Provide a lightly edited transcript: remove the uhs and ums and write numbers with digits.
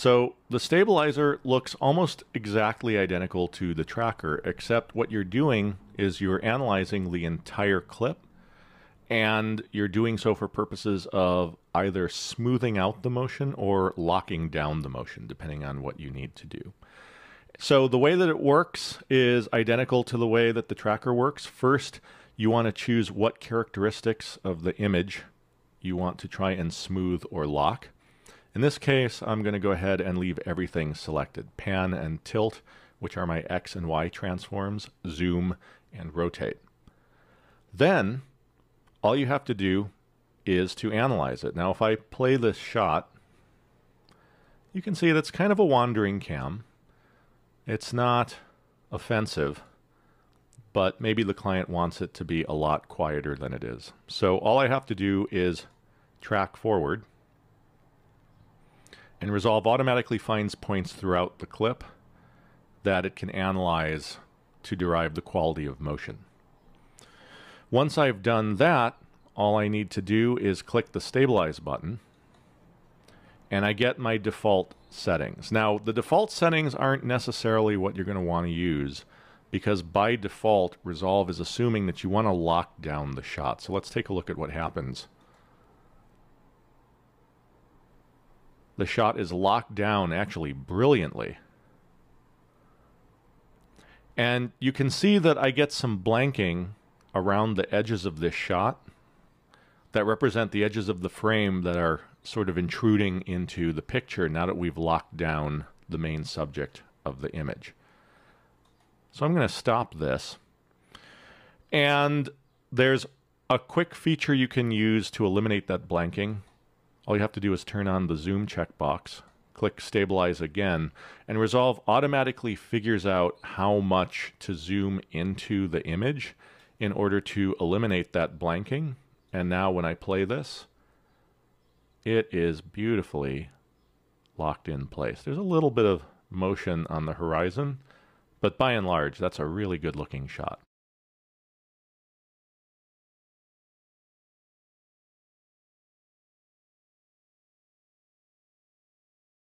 So the stabilizer looks almost exactly identical to the tracker, except what you're doing is you're analyzing the entire clip, and you're doing so for purposes of either smoothing out the motion or locking down the motion, depending on what you need to do. So the way that it works is identical to the way that the tracker works. First, you want to choose what characteristics of the image you want to try and smooth or lock. In this case, I'm going to go ahead and leave everything selected. Pan and tilt, which are my X and Y transforms, zoom, and rotate. Then, all you have to do is to analyze it. Now, if I play this shot, you can see that's kind of a wandering cam. It's not offensive, but maybe the client wants it to be a lot quieter than it is. So all I have to do is track forward, and Resolve automatically finds points throughout the clip that it can analyze to derive the quality of motion. Once I've done that, all I need to do is click the Stabilize button, and I get my default settings. Now, the default settings aren't necessarily what you're going to want to use, because by default, Resolve is assuming that you want to lock down the shot. So let's take a look at what happens. The shot is locked down actually brilliantly. And you can see that I get some blanking around the edges of this shot that represent the edges of the frame that are sort of intruding into the picture now that we've locked down the main subject of the image. So I'm going to stop this. And there's a quick feature you can use to eliminate that blanking. All you have to do is turn on the zoom checkbox, click Stabilize again, and Resolve automatically figures out how much to zoom into the image in order to eliminate that blanking. And now when I play this, it is beautifully locked in place. There's a little bit of motion on the horizon, but by and large, that's a really good looking shot.